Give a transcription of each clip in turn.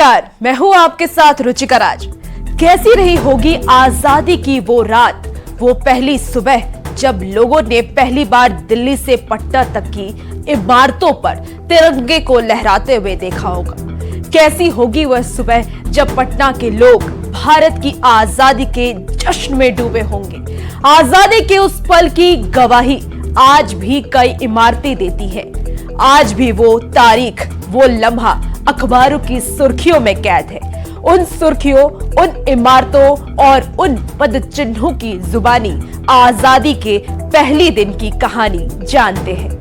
नमस्कार, मैं हूं आपके साथ रुचिका राज। कैसी रही होगी आजादी की वो रात, वो पहली सुबह जब लोगों ने पहली बार दिल्ली से पटना तक की इमारतों पर तिरंगे को लहराते हुए देखा होगा। कैसी होगी वह सुबह जब पटना के लोग भारत की आजादी के जश्न में डूबे होंगे। आजादी के उस पल की गवाही आज भी कई इमारतें देती है। आज भी वो तारीख, वो लम्हा अखबारों की सुर्खियों में कैद है। उन सुर्खियों, उन इमारतों और उन पद चिन्हों की जुबानी आजादी के पहले दिन की कहानी जानते हैं।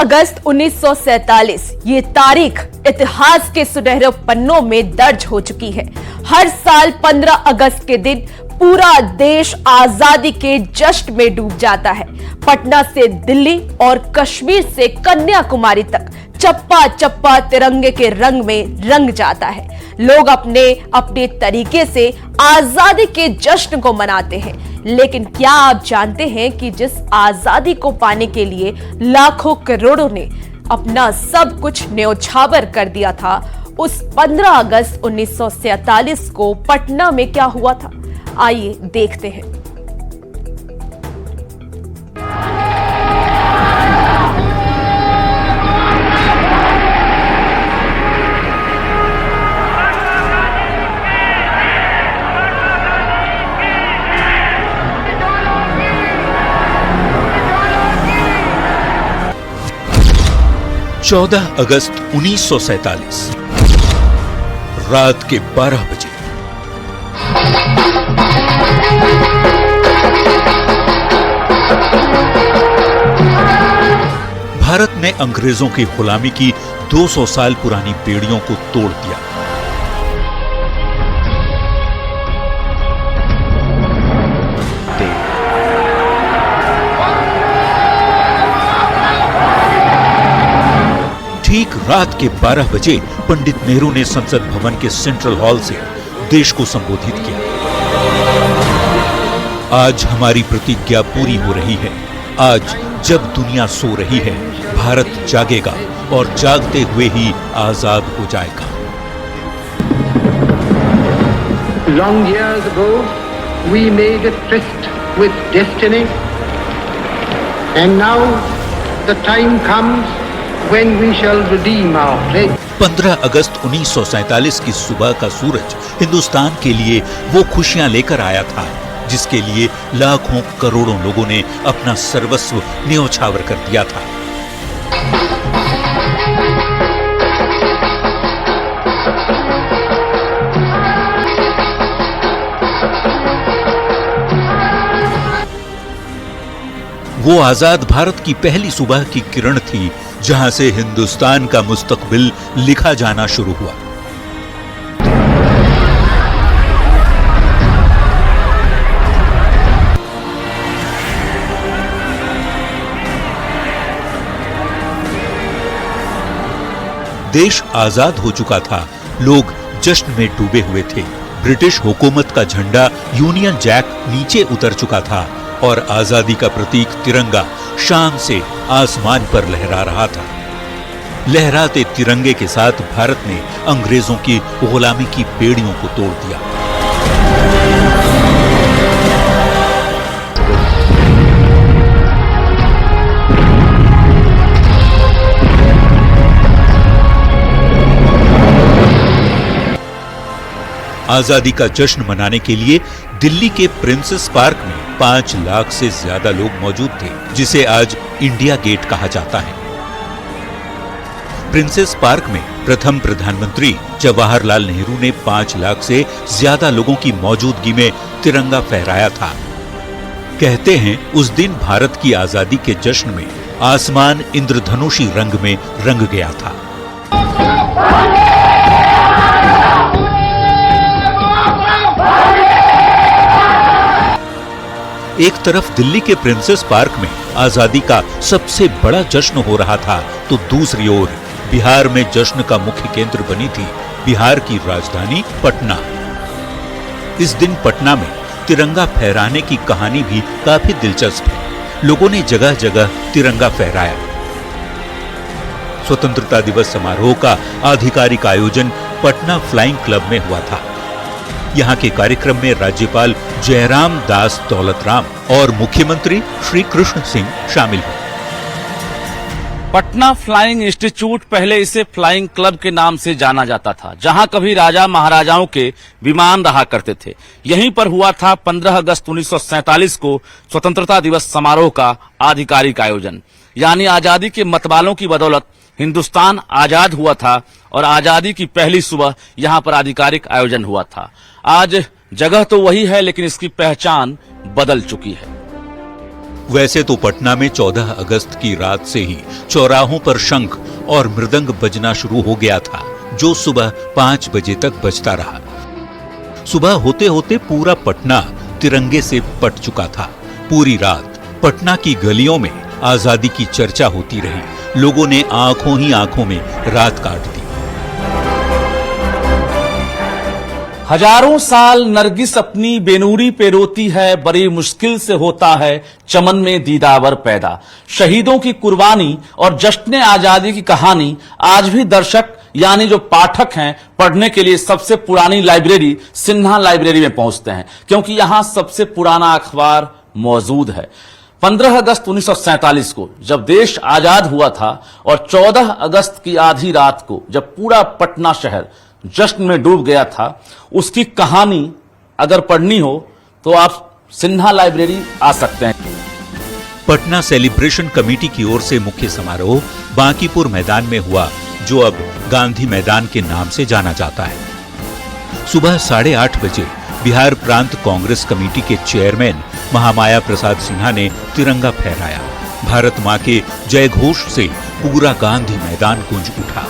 अगस्त 1947 ये तारीख इतिहास के सुनहरे पन्नों में दर्ज हो चुकी है। हर साल 15 अगस्त के दिन पूरा देश आजादी के जश्न में डूब जाता है। पटना से दिल्ली और कश्मीर से कन्याकुमारी तक चप्पा चप्पा तिरंगे के रंग में रंग जाता है। लोग अपने अपने तरीके से आजादी के जश्न को मनाते हैं। लेकिन क्या आप जानते हैं कि जिस आजादी को पाने के लिए लाखों करोड़ों ने अपना सब कुछ न्योछावर कर दिया था, उस 15 अगस्त 1947 को पटना में क्या हुआ था? आइए देखते हैं। चौदह अगस्त 1947 रात के 12 बजे भारत ने अंग्रेजों की गुलामी की 200 साल पुरानी बेड़ियों को तोड़ दिया। ठीक रात के 12 बजे पंडित नेहरू ने संसद भवन के सेंट्रल हॉल से देश को संबोधित किया। आज हमारी प्रतिज्ञा पूरी हो रही है। आज जब दुनिया सो रही है, भारत जागेगा और जागते हुए ही आजाद हो जाएगा। Long years ago, we made a tryst with destiny, and now the time comes when we shall redeem our pledge. 15 अगस्त 1947 की सुबह का सूरज हिंदुस्तान के लिए वो खुशियां लेकर आया था जिसके लिए लाखों करोड़ों लोगों ने अपना सर्वस्व न्योछावर कर दिया था। वो आजाद भारत की पहली सुबह की किरण थी जहां से हिंदुस्तान का मुस्तकबिल लिखा जाना शुरू हुआ। देश आजाद हो चुका था। लोग जश्न में डूबे हुए थे। ब्रिटिश हुकूमत का झंडा यूनियन जैक नीचे उतर चुका था और आजादी का प्रतीक तिरंगा शान से आसमान पर लहरा रहा था। लहराते तिरंगे के साथ भारत ने अंग्रेजों की गुलामी की बेड़ियों को तोड़ दिया। आजादी का जश्न मनाने के लिए दिल्ली के प्रिंसेस पार्क में 5 लाख से ज्यादा लोग मौजूद थे, जिसे आज इंडिया गेट कहा जाता है। प्रिंसेस पार्क में प्रथम प्रधानमंत्री जवाहरलाल नेहरू ने 5 लाख से ज्यादा लोगों की मौजूदगी में तिरंगा फहराया था। कहते हैं उस दिन भारत की आजादी के जश्न में आसमान इंद्रधनुषी रंग में रंग गया था। एक तरफ दिल्ली के प्रिंसेस पार्क में आजादी का सबसे बड़ा जश्न हो रहा था, तो दूसरी ओर बिहार में जश्न का मुख्य केंद्र बनी थी बिहार की राजधानी पटना। इस दिन पटना में तिरंगा फहराने की कहानी भी काफी दिलचस्प है। लोगों ने जगह जगह तिरंगा फहराया। स्वतंत्रता दिवस समारोह का आधिकारिक आयोजन पटना फ्लाइंग क्लब में हुआ था। यहाँ के कार्यक्रम में राज्यपाल जयराम दास दौलतराम और मुख्यमंत्री श्री कृष्ण सिंह शामिल हुए। पटना फ्लाइंग इंस्टीट्यूट, पहले इसे फ्लाइंग क्लब के नाम से जाना जाता था, जहां कभी राजा महाराजाओं के विमान रहा करते थे। यहीं पर हुआ था 15 अगस्त 1947 को स्वतंत्रता दिवस समारोह का आधिकारिक आयोजन। यानी आजादी के मतवालों की बदौलत हिंदुस्तान आजाद हुआ था और आजादी की पहली सुबह यहां पर आधिकारिक आयोजन हुआ था। आज जगह तो वही है, लेकिन इसकी पहचान बदल चुकी है। वैसे तो पटना में 14 अगस्त की रात से ही चौराहों पर शंख और मृदंग बजना शुरू हो गया था, जो सुबह 5 बजे तक बजता रहा। सुबह होते होते पूरा पटना तिरंगे से पट चुका था। पूरी रात पटना की गलियों में आजादी की चर्चा होती रही। लोगों ने आंखों ही आंखों में रात काट दी। हजारों साल नरगिस अपनी बेनूरी पे रोती है, बड़ी मुश्किल से होता है चमन में दीदावर पैदा। शहीदों की कुर्बानी और जश्न आजादी की कहानी आज भी दर्शक यानी जो पाठक हैं, पढ़ने के लिए सबसे पुरानी लाइब्रेरी सिन्हा लाइब्रेरी में पहुंचते हैं, क्योंकि यहां सबसे पुराना अखबार मौजूद है। 15 अगस्त 1947 को जब देश आजाद हुआ था और 14 अगस्त की आधी रात को जब पूरा पटना शहर जश्न में डूब गया था, उसकी कहानी अगर पढ़नी हो तो आप सिन्हा लाइब्रेरी आ सकते हैं। पटना सेलिब्रेशन कमेटी की ओर से मुख्य समारोह बांकीपुर मैदान में हुआ, जो अब गांधी मैदान के नाम से जाना जाता है। सुबह 8:30 बजे बिहार प्रांत कांग्रेस कमेटी के चेयरमैन महामाया प्रसाद सिन्हा ने तिरंगा फहराया। भारत मां के जय घोष से पूरा गांधी मैदान गूंज उठा।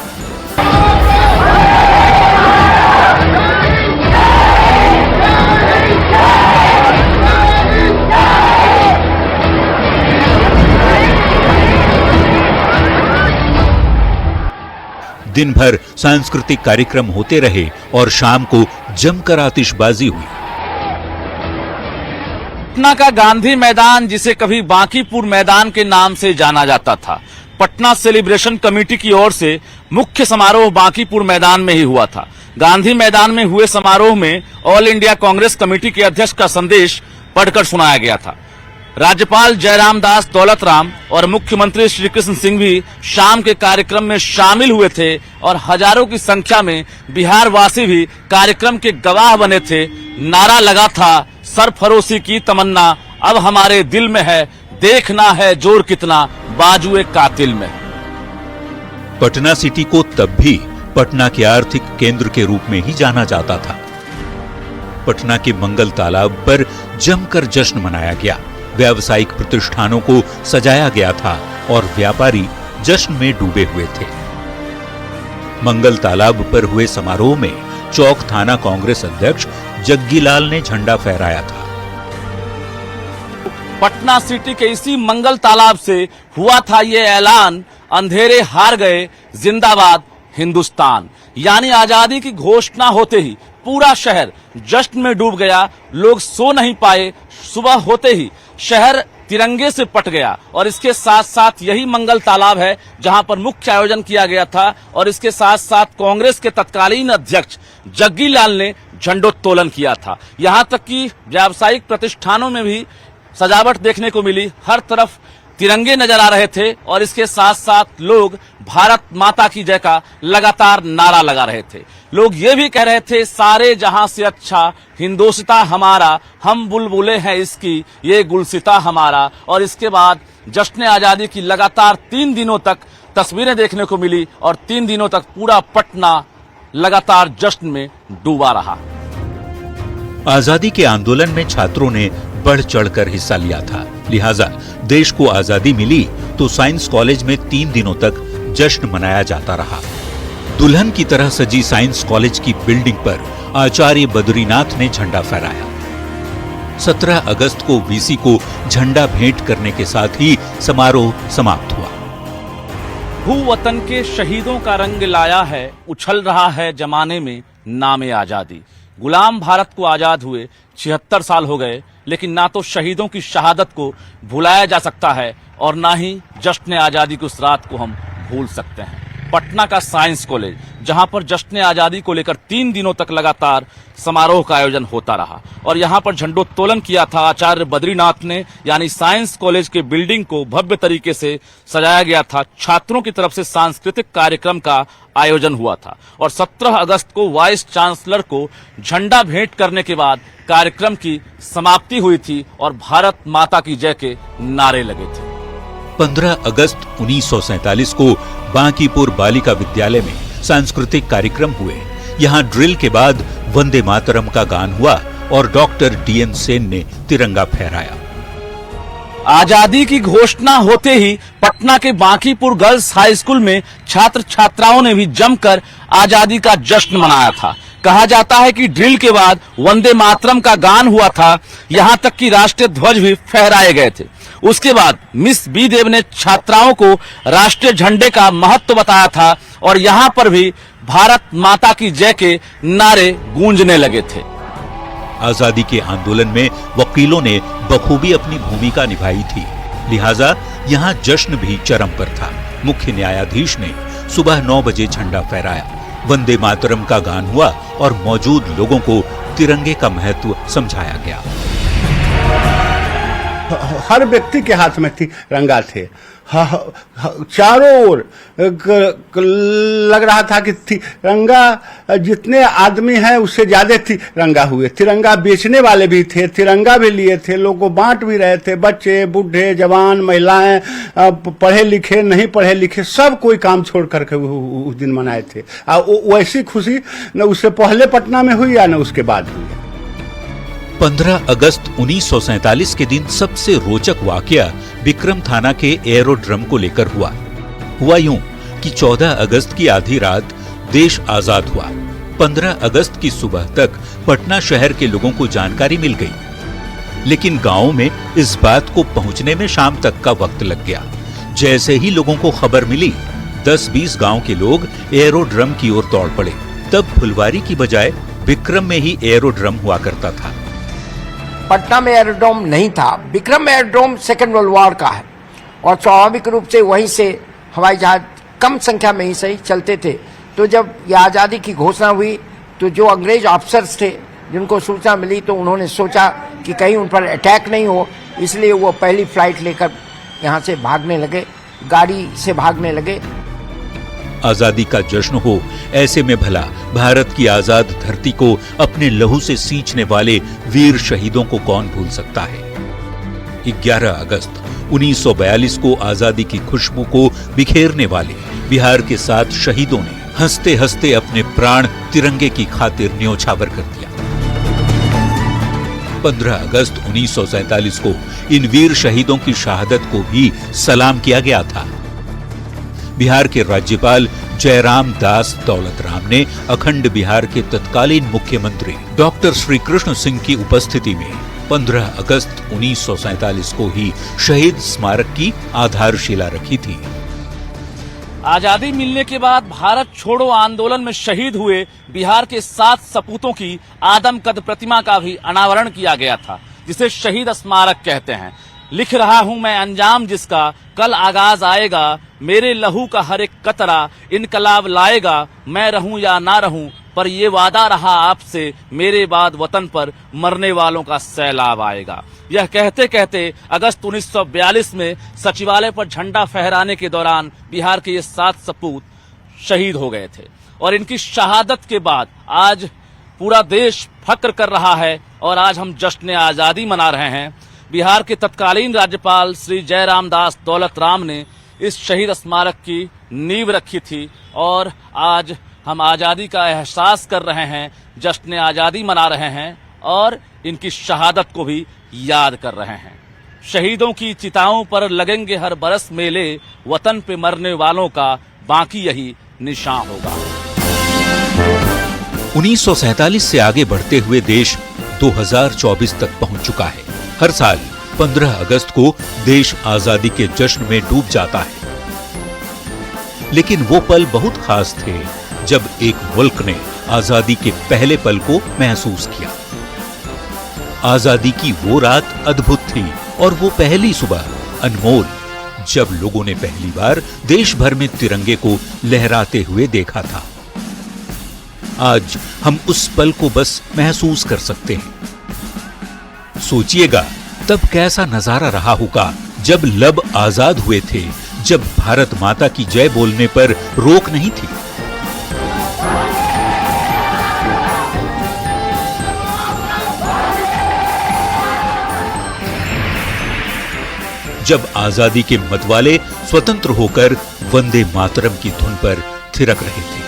दिन भर सांस्कृतिक कार्यक्रम होते रहे और शाम को जमकर आतिशबाजी हुई। पटना का गांधी मैदान, जिसे कभी बांकीपुर मैदान के नाम से जाना जाता था, पटना सेलिब्रेशन कमेटी की ओर से मुख्य समारोह बांकीपुर मैदान में ही हुआ था। गांधी मैदान में हुए समारोह में ऑल इंडिया कांग्रेस कमेटी के अध्यक्ष का संदेश पढ़कर सुनाया गया था। राज्यपाल जयराम दास दौलतराम और मुख्यमंत्री श्री कृष्ण सिंह भी शाम के कार्यक्रम में शामिल हुए थे और हजारों की संख्या में बिहार वासी भी कार्यक्रम के गवाह बने थे। नारा लगा था, सरफरोशी की तमन्ना अब हमारे दिल में है, देखना है जोर कितना बाजुए कातिल में। पटना सिटी को तब भी पटना के आर्थिक केंद्र के रूप में ही जाना जाता था। पटना के मंगल तालाब पर जमकर जश्न मनाया गया। व्यावसायिक प्रतिष्ठानों को सजाया गया था और व्यापारी जश्न में डूबे हुए थे। मंगल तालाब पर हुए समारोह में चौक थाना कांग्रेस अध्यक्ष जग्गीलाल ने झंडा फहराया था। पटना सिटी के इसी मंगल तालाब से हुआ था ये ऐलान, अंधेरे हार गए, जिंदाबाद हिंदुस्तान। यानी आजादी की घोषणा होते ही पूरा शहर जश्न में डूब गया। लोग सो नहीं पाए। सुबह होते ही शहर तिरंगे से पट गया और इसके साथ साथ यही मंगल तालाब है जहां पर मुख्य आयोजन किया गया था और इसके साथ साथ कांग्रेस के तत्कालीन अध्यक्ष जग्गीलाल ने झंडोत्तोलन किया था। यहां तक कि व्यावसायिक प्रतिष्ठानों में भी सजावट देखने को मिली। हर तरफ तिरंगे नजर आ रहे थे और इसके साथ साथ लोग भारत माता की जय का लगातार नारा लगा रहे थे। लोग ये भी कह रहे थे, सारे जहां से अच्छा हिंदोसिता हमारा, हम बुलबुले हैं इसकी, ये गुलसिता हमारा। और इसके बाद जश्न आजादी की लगातार 3 दिनों तक तस्वीरें देखने को मिली और 3 दिनों तक पूरा पटना लगातार जश्न में डूबा रहा। आजादी के आंदोलन में छात्रों ने बढ़ चढ़कर हिस्सा लिया था। लिहाजा देश को आजादी मिली तो साइंस कॉलेज में 3 दिनों तक जश्न मनाया जाता रहा। दुल्हन की तरह सजी साइंस कॉलेज की बिल्डिंग पर आचार्य बद्रीनाथ ने झंडा फहराया। 17 अगस्त को वीसी को झंडा भेंट करने के साथ ही समारोह समाप्त हुआ। भू वतन के शहीदों का रंग लाया है, उछल रहा है जमाने में नामे आजादी। गुलाम भारत को आजाद हुए 76 साल हो गए, लेकिन ना तो शहीदों की शहादत को भुलाया जा सकता है और ना ही जश्न आजादी की उस रात को हम भूल सकते हैं। पटना का साइंस कॉलेज, जहां पर जश्न आजादी को लेकर 3 दिनों तक लगातार समारोह का आयोजन होता रहा और यहां पर झंडोत्तोलन किया था आचार्य बद्रीनाथ ने, यानी साइंस कॉलेज के बिल्डिंग को भव्य तरीके से सजाया गया था। छात्रों की तरफ से सांस्कृतिक कार्यक्रम का आयोजन हुआ था और 17 अगस्त को वाइस चांसलर को झंडा भेंट करने के बाद कार्यक्रम की समाप्ति हुई थी और भारत माता की जय के नारे लगे थे। 15 अगस्त 1947 को बांकीपुर बालिका विद्यालय में सांस्कृतिक कार्यक्रम हुए। यहाँ ड्रिल के बाद वंदे मातरम का गान हुआ और डॉक्टर डीएन सेन ने तिरंगा फहराया। आजादी की घोषणा होते ही पटना के बांकीपुर गर्ल्स हाई स्कूल में छात्र छात्राओं ने भी जमकर आजादी का जश्न मनाया था। कहा जाता है कि ड्रिल के बाद वंदे मातरम का गान हुआ था, यहां तक कि राष्ट्रीय ध्वज भी फहराए गए थे। उसके बाद मिस बी देव ने छात्राओं को राष्ट्रीय झंडे का महत्व बताया था और यहां पर भी भारत माता की जय के नारे गूंजने लगे थे। आजादी के आंदोलन में वकीलों ने बखूबी अपनी भूमिका निभाई थी, लिहाजा यहाँ जश्न भी चरम पर था। मुख्य न्यायाधीश ने सुबह 9 बजे झंडा फहराया, वंदे मातरम का गान हुआ और मौजूद लोगों को तिरंगे का महत्व समझाया गया। हर व्यक्ति के हाथ में तिरंगा थे, चारों ओर लग रहा था कि तिरंगा जितने आदमी हैं उससे ज्यादा तिरंगा हुए। तिरंगा बेचने वाले भी थे, तिरंगा भी लिए थे, लोगों को बांट भी रहे थे। बच्चे, बूढ़े, जवान, महिलाएं, पढ़े लिखे, नहीं पढ़े लिखे, सब कोई काम छोड़ करके उस दिन मनाए थे। वैसी खुशी न उससे पहले पटना में हुई या न उसके बाद हुई। 15 अगस्त 1947 के दिन सबसे रोचक वाकया विक्रम थाना के एयरोड्रम को लेकर हुआ यूं कि 14 अगस्त की आधी रात देश आजाद हुआ। 15 अगस्त की सुबह तक पटना शहर के लोगों को जानकारी मिल गई, लेकिन गांवों में इस बात को पहुंचने में शाम तक का वक्त लग गया। जैसे ही लोगों को खबर मिली, 10-20 गांव के लोग एयरोड्रम की ओर दौड़ पड़े। तब फुलवारी की बजाय विक्रम में ही एयरोड्रम हुआ करता था। पटना में एयरोड्रोम नहीं था, Vikram aerodrome second world war का है और स्वाभाविक रूप से वहीं से हवाई जहाज कम संख्या में ही सही चलते थे। तो जब यह आज़ादी की घोषणा हुई तो जो अंग्रेज ऑफिसर्स थे जिनको सूचना मिली तो उन्होंने सोचा कि कहीं उन पर अटैक नहीं हो, इसलिए वो पहली फ्लाइट लेकर यहाँ से भागने लगे, गाड़ी से भागने लगे। आजादी का जश्न हो, ऐसे में भला भारत की आजाद धरती को अपने लहू से सींचने वाले वीर शहीदों को कौन भूल सकता है। 11 अगस्त 1942 को आजादी की खुशबू को बिखेरने वाले बिहार के 7 शहीदों ने हंसते हंसते अपने प्राण तिरंगे की खातिर न्योछावर कर दिया। 15 अगस्त 1947 को इन वीर शहीदों की शहादत को भी सलाम किया गया था। बिहार के राज्यपाल जयराम दास दौलतराम ने अखंड बिहार के तत्कालीन मुख्यमंत्री डॉक्टर श्री कृष्ण सिंह की उपस्थिति में 15 अगस्त 1947 को ही शहीद स्मारक की आधारशिला रखी थी। आजादी मिलने के बाद भारत छोड़ो आंदोलन में शहीद हुए बिहार के 7 सपूतों की आदमकद प्रतिमा का भी अनावरण किया गया था, जिसे शहीद स्मारक कहते हैं। लिख रहा हूं मैं अंजाम जिसका, कल आगाज आएगा, मेरे लहू का हर एक कतरा इनकलाब लाएगा। मैं रहूं या ना रहूं, पर ये वादा रहा आपसे, मेरे बाद वतन पर मरने वालों का सैलाब आएगा। यह कहते कहते अगस्त 1942 में सचिवालय पर झंडा फहराने के दौरान बिहार के ये 7 सपूत शहीद हो गए थे और इनकी शहादत के बाद आज पूरा देश फक्र कर रहा है और आज हम जश्न आजादी मना रहे हैं। बिहार के तत्कालीन राज्यपाल श्री जयराम दास दौलतराम ने इस शहीद स्मारक की नींव रखी थी और आज हम आजादी का एहसास कर रहे हैं, जश्न आजादी मना रहे हैं और इनकी शहादत को भी याद कर रहे हैं। शहीदों की चिताओं पर लगेंगे हर बरस मेले, वतन पे मरने वालों का बाकी यही निशान होगा। 1947 से आगे बढ़ते हुए देश 2024 तक पहुंच चुका है। हर साल 15 अगस्त को देश आजादी के जश्न में डूब जाता है, लेकिन वो पल बहुत खास थे जब एक मुल्क ने आजादी के पहले पल को महसूस किया। आजादी की वो रात अद्भुत थी और वो पहली सुबह अनमोल, जब लोगों ने पहली बार देश भर में तिरंगे को लहराते हुए देखा था। आज हम उस पल को बस महसूस कर सकते हैं। सोचिएगा तब कैसा नजारा रहा होगा जब लब आजाद हुए थे, जब भारत माता की जय बोलने पर रोक नहीं थी। जब आजादी के मतवाले स्वतंत्र होकर वंदे मातरम की धुन पर थिरक रहे थे।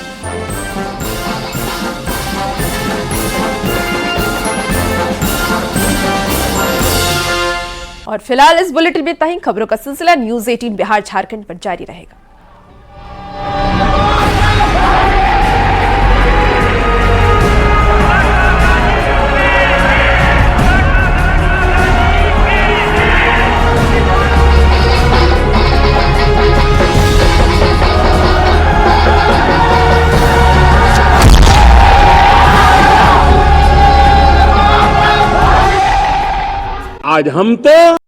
और फिलहाल इस बुलेटिन में इतना ही। खबरों का सिलसिला न्यूज़ 18 बिहार झारखंड पर जारी रहेगा। आज हम तो